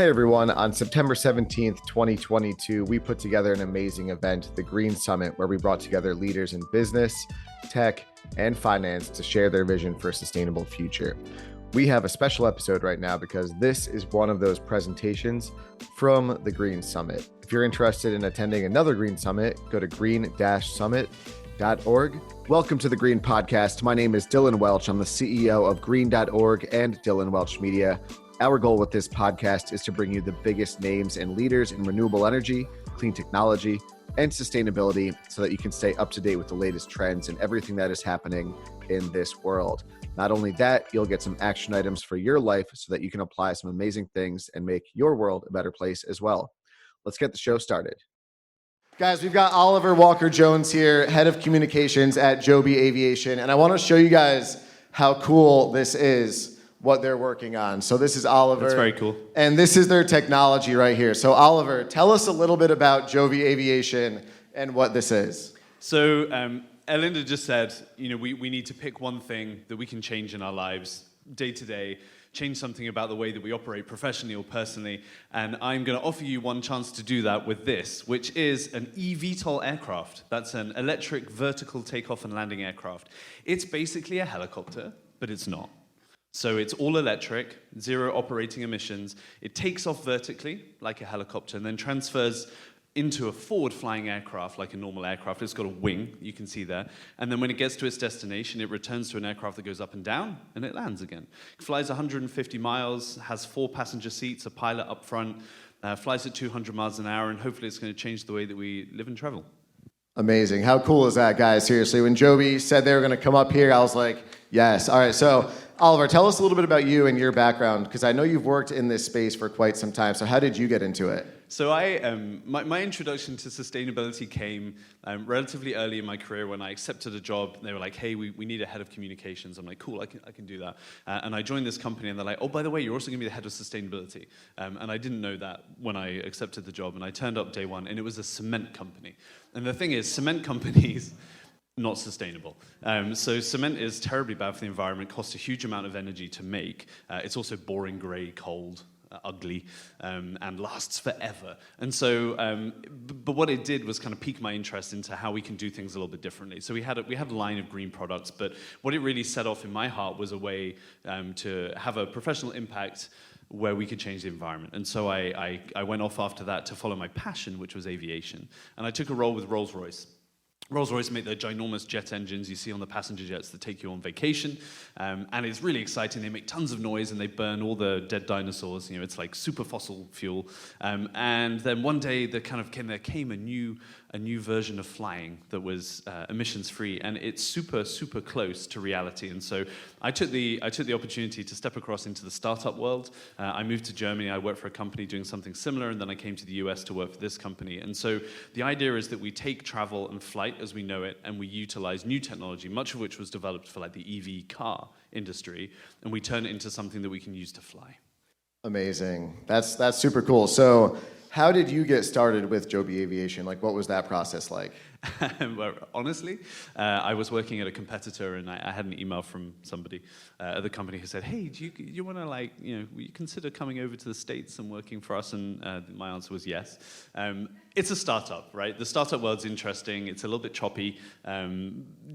Hey everyone, on September 17th, 2022, we put together an amazing event, the Green Summit, where we brought together leaders in business, tech, and finance to share their vision for a sustainable future. We have a special episode right now because this is one of those presentations from the Green Summit. If you're interested in attending another Green Summit, go to green-summit.org. Welcome to the Green Podcast. My name is Dylan Welch. I'm the CEO of green.org and Dylan Welch Media. Our goal with this podcast is to bring you the biggest names and leaders in renewable energy, clean technology, and sustainability so that you can stay up to date with the latest trends and everything that is happening in this world. Not only that, you'll get some action items for your life so that you can apply some amazing things and make your world a better place as well. Let's get the show started. Guys, we've got Oliver Walker-Jones here, head of communications at Joby Aviation, and I want to show you guys how cool this is, what they're working on. So this is Oliver. That's very cool. And this is their technology right here. So Oliver, tell us a little bit about Joby Aviation and what this is. So Elinda just said, we need to pick one thing that we can change in our lives day to day, change something about the way that we operate professionally or personally. And I'm going to offer you one chance to do that with this, which is an eVTOL aircraft. That's an electric vertical takeoff and landing aircraft. It's basically a helicopter, but it's not. So it's all electric, zero operating emissions. It takes off vertically like a helicopter and then transfers into a forward-flying aircraft like a normal aircraft. It's got a wing, you can see there. And then when it gets to its destination, it returns to an aircraft that goes up and down, and it lands again. It flies 150 miles, has 4 passenger seats, a pilot up front, flies at 200 miles an hour, and hopefully it's going to change the way that we live and travel. Amazing. How cool is that, guys? Seriously, when Joby said they were going to come up here, I was like, yes. All right, so Oliver, tell us a little bit about you and your background, because I know you've worked in this space for quite some time. So how did you get into it? So my introduction to sustainability came relatively early in my career when I accepted a job. They were like, hey, we need a head of communications. I'm like, cool, I can do that. And I joined this company, and they're like, oh, by the way, you're also going to be the head of sustainability. And I didn't know that when I accepted the job. And I turned up day one, and it was a cement company. And the thing is, cement companies not sustainable. So cement is terribly bad for the environment, costs a huge amount of energy to make. It's also boring, grey, cold, ugly, and lasts forever. And so, but what it did was kind of pique my interest into how we can do things a little bit differently. So we had a line of green products, but what it really set off in my heart was a way to have a professional impact where we could change the environment. And so I went off after that to follow my passion, which was aviation. And I took a role with Rolls-Royce. Rolls-Royce make their ginormous jet engines you see on the passenger jets that take you on vacation. And it's really exciting. They make tons of noise, and they burn all the dead dinosaurs. It's like super fossil fuel. And then one day there came a new version of flying that was emissions-free, and it's super, super close to reality. And so I took the opportunity to step across into the startup world. I moved to Germany. I worked for a company doing something similar, and then I came to the US to work for this company. And so the idea is that we take travel and flight as we know it, and we utilize new technology, much of which was developed for like the EV car industry, and we turn it into something that we can use to fly. Amazing. That's super cool. So how did you get started with Joby Aviation? Like, what was that process like? Well, honestly, I was working at a competitor, and I had an email from somebody at the company who said, hey, do you want to, will you consider coming over to the States and working for us? And my answer was yes. It's a startup, right? The startup world's interesting. It's a little bit choppy.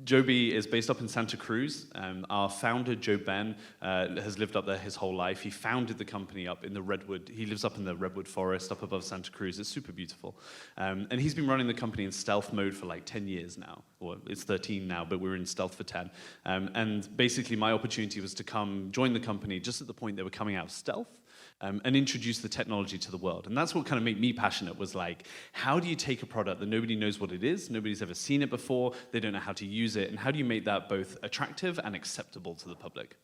Joby is based up in Santa Cruz. Our founder, Joe Ben, has lived up there his whole life. He founded the company up in the Redwood. He lives up in the Redwood Forest up above Santa Cruz. It's super beautiful. And he's been running the company in stealth mode for like 10 years now. Well, it's 13 now, but we're in stealth for 10. And basically my opportunity was to come join the company just at the point they were coming out of stealth. And introduce the technology to the world. And that's what kind of made me passionate, was like, how do you take a product that nobody knows what it is, nobody's ever seen it before, they don't know how to use it, and how do you make that both attractive and acceptable to the public?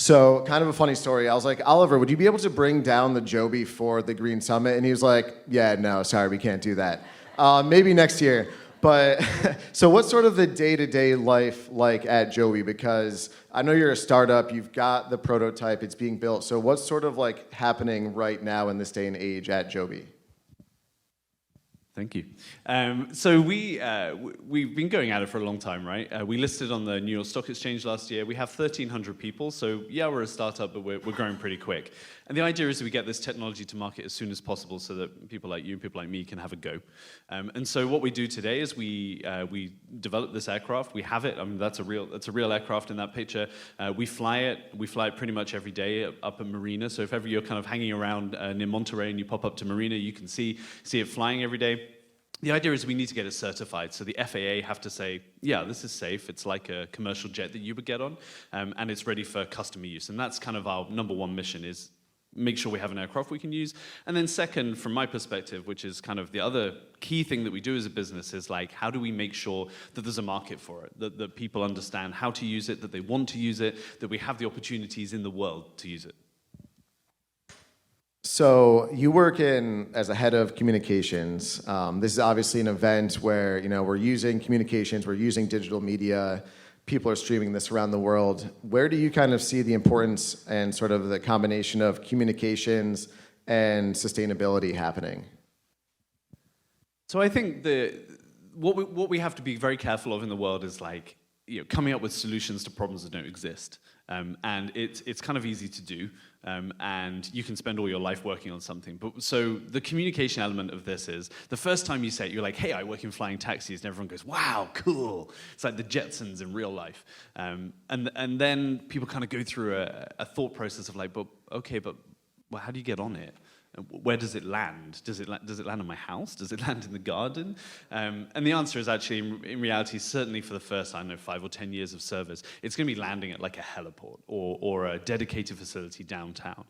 So kind of a funny story. I was like, Oliver, would you be able to bring down the Joby for the Green Summit? And he was like, yeah, no, sorry, we can't do that. Maybe next year. But so what's sort of the day-to-day life like at Joby? Because I know you're a startup, you've got the prototype, it's being built. So what's sort of like happening right now in this day and age at Joby? Thank you. So we've been going at it for a long time, right? We listed on the New York Stock Exchange last year. We have 1,300 people, so yeah, we're a startup, but we're growing pretty quick. And the idea is that we get this technology to market as soon as possible so that people like you, people like me can have a go. And so what we do today is we develop this aircraft. We have it. I mean, that's a real aircraft in that picture. We fly it. We fly it pretty much every day up at Marina. So if ever you're kind of hanging around near Monterey and you pop up to Marina, you can see it flying every day. The idea is we need to get it certified. So the FAA have to say, yeah, this is safe. It's like a commercial jet that you would get on, and it's ready for customer use. And that's kind of our number one mission, is make sure we have an aircraft we can use. And then second, from my perspective, which is kind of the other key thing that we do as a business, is like, how do we make sure that there's a market for it, that people understand how to use it, that they want to use it, that we have the opportunities in the world to use it. So you work as a head of communications. This is obviously an event where we're using communications, we're using digital media. People are streaming this around the world. Where do you kind of see the importance and sort of the combination of communications and sustainability happening? So I think what we have to be very careful of in the world is like coming up with solutions to problems that don't exist. And it's kind of easy to do, and you can spend all your life working on something. But so the communication element of this is, the first time you say it, you're like, hey, I work in flying taxis, and everyone goes, wow, cool. It's like the Jetsons in real life. And then people kind of go through a thought process of like, but well, how do you get on it? Where does it land? Does it land in my house? Does it land in the garden? And the answer is actually, in reality, certainly for the first, 5 or 10 years of service, it's going to be landing at like a heliport or a dedicated facility downtown.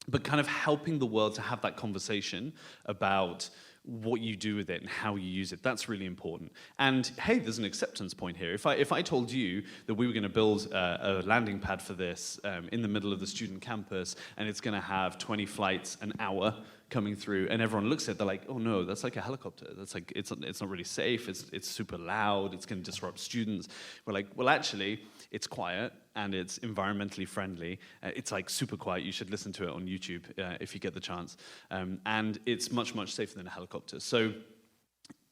But kind of helping the world to have that conversation about what you do with it and how you use it, that's really important. And hey, there's an acceptance point here. If I told you that we were going to build a landing pad for this in the middle of the student campus, and it's going to have 20 flights an hour coming through, and everyone looks at it, they're like, oh no, that's like a helicopter. That's like, it's not really safe. It's super loud. It's going to disrupt students. We're like, well, actually, it's quiet and it's environmentally friendly. It's like super quiet. You should listen to it on YouTube if you get the chance. And it's much, much safer than a helicopter. So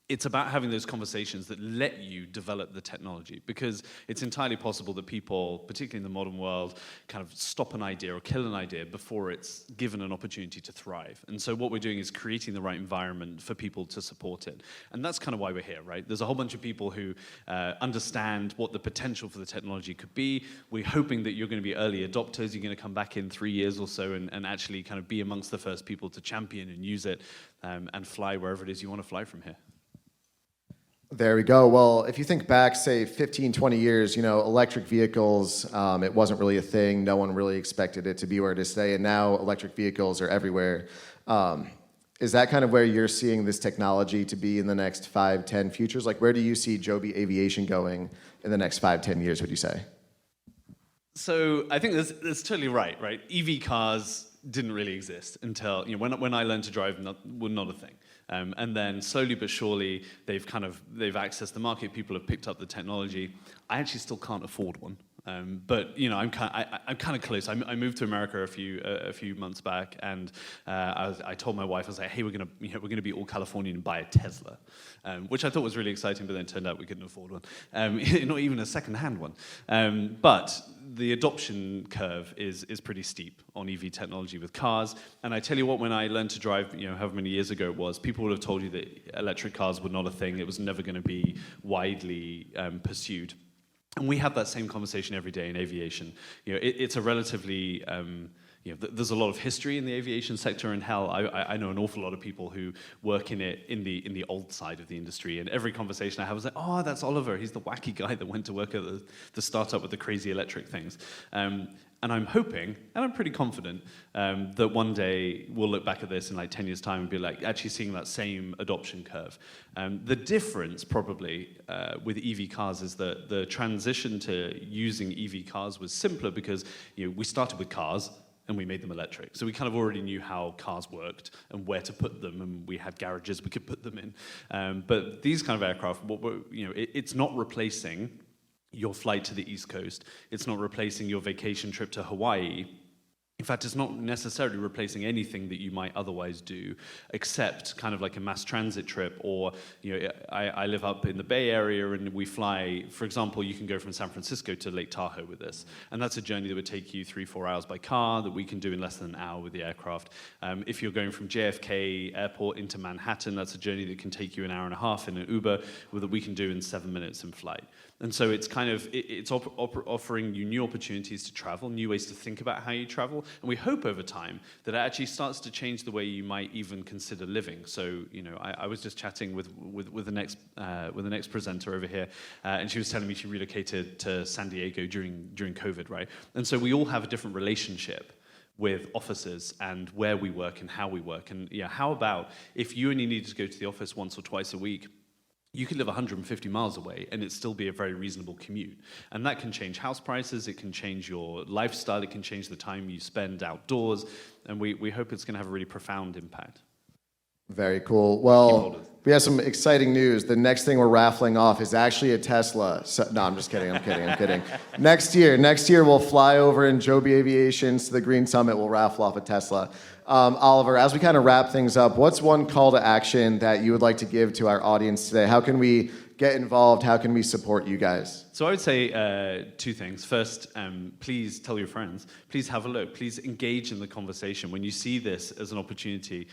it's about having those conversations that let you develop the technology, because it's entirely possible that people, particularly in the modern world, kind of stop an idea or kill an idea before it's given an opportunity to thrive. And so what we're doing is creating the right environment for people to support it. And that's kind of why we're here, right? There's a whole bunch of people who understand what the potential for the technology could be. We're hoping that you're going to be early adopters. You're going to come back in 3 years or so and actually kind of be amongst the first people to champion and use it and fly wherever it is you want to fly from here. There we go. Well, if you think back, say 15, 20 years, electric vehicles, it wasn't really a thing. No one really expected it to be where it is today. And now electric vehicles are everywhere. Is that kind of where you're seeing this technology to be in the next 5, 10 futures? Like, where do you see Joby Aviation going in the next 5, 10 years, would you say? So I think that's totally right? EV cars didn't really exist until, when I learned to drive, were not a thing. And then slowly but surely, they've accessed the market. People have picked up the technology. I actually still can't afford one. But I'm kind of close. I moved to America a few months back, and I told my wife, I was like, hey, we're gonna be all Californian and buy a Tesla, which I thought was really exciting. But then it turned out we couldn't afford one, not even a second-hand one. But the adoption curve is pretty steep on EV technology with cars. And I tell you what, when I learned to drive, however many years ago it was, people would have told you that electric cars were not a thing. It was never going to be widely pursued. And we have that same conversation every day in aviation. It's a relatively, there's a lot of history in the aviation sector, and hell, I know an awful lot of people who work in it in the old side of the industry. And every conversation I have is like, oh, that's Oliver. He's the wacky guy that went to work at the startup with the crazy electric things. And I'm hoping, and I'm pretty confident, that one day we'll look back at this in like 10 years' time and be like actually seeing that same adoption curve. The difference probably with EV cars is that the transition to using EV cars was simpler because we started with cars and we made them electric. So we kind of already knew how cars worked and where to put them, and we had garages we could put them in. But these kind of aircraft, it's not replacing your flight to the East Coast. It's not replacing your vacation trip to Hawaii. In fact, it's not necessarily replacing anything that you might otherwise do, except kind of like a mass transit trip. Or, I live up in the Bay Area, and we fly. For example, you can go from San Francisco to Lake Tahoe with this, and that's a journey that would take you 3-4 hours by car that we can do in less than an hour with the aircraft. If you're going from JFK Airport into Manhattan, that's a journey that can take you an hour and a half in an Uber, that we can do in 7 minutes in flight. And so it's kind of offering you new opportunities to travel, new ways to think about how you travel, and we hope over time that it actually starts to change the way you might even consider living. So, I was just chatting with the next presenter over here, and she was telling me she relocated to San Diego during COVID, right? And so we all have a different relationship with offices and where we work and how we work. And how about if you only needed to go to the office once or twice a week? You could live 150 miles away and it still be a very reasonable commute. And that can change house prices, it can change your lifestyle, it can change the time you spend outdoors, and we hope it's going to have a really profound impact. Very cool. Well, we have some exciting news. The next thing we're raffling off is actually a Tesla. So, no, I'm just kidding. I'm kidding. Next year we'll fly over in Joby Aviation to the Green Summit. We'll raffle off a Tesla. Oliver, as we kind of wrap things up, what's one call to action that you would like to give to our audience today? How can we get involved? How can we support you guys? So I would say two things. First, please tell your friends. Please have a look. Please engage in the conversation. When you see this as an opportunity,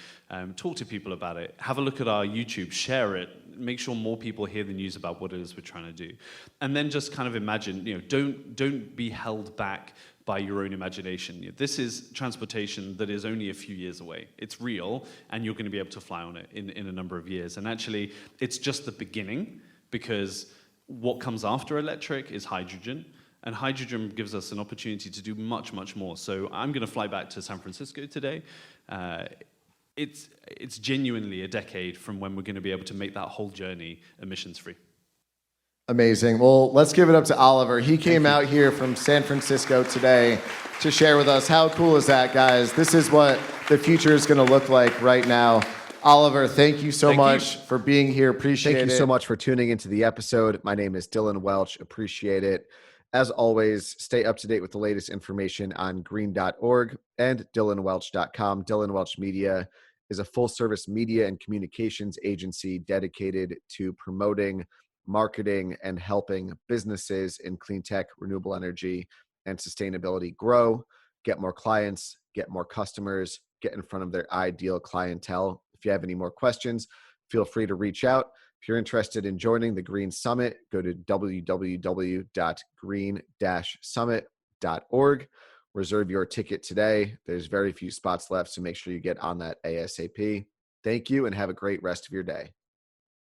talk to people about it. Have a look at our YouTube. Share it. Make sure more people hear the news about what it is we're trying to do. And then just kind of imagine, don't be held back by your own imagination. This is transportation that is only a few years away. It's real, and you're going to be able to fly on it in a number of years. And actually, it's just the beginning, because what comes after electric is hydrogen, and hydrogen gives us an opportunity to do much, much more. So I'm going to fly back to San Francisco today. It's genuinely a decade from when we're going to be able to make that whole journey emissions-free. Amazing. Well, let's give it up to Oliver. He came out here from San Francisco today to share with us. How cool is that, guys? This is what the future is going to look like right now. Oliver, thank you so much for being here. Appreciate it. Thank you so much for tuning into the episode. My name is Dylan Welch. Appreciate it. As always, stay up to date with the latest information on green.org and dylanwelch.com. Dylan Welch Media is a full-service media and communications agency dedicated to promoting, marketing, and helping businesses in clean tech, renewable energy, and sustainability grow, get more clients, get more customers, get in front of their ideal clientele. If you have any more questions, feel free to reach out. If you're interested in joining the Green Summit, go to www.green-summit.org. Reserve your ticket today. There's very few spots left, so make sure you get on that ASAP. Thank you, and have a great rest of your day.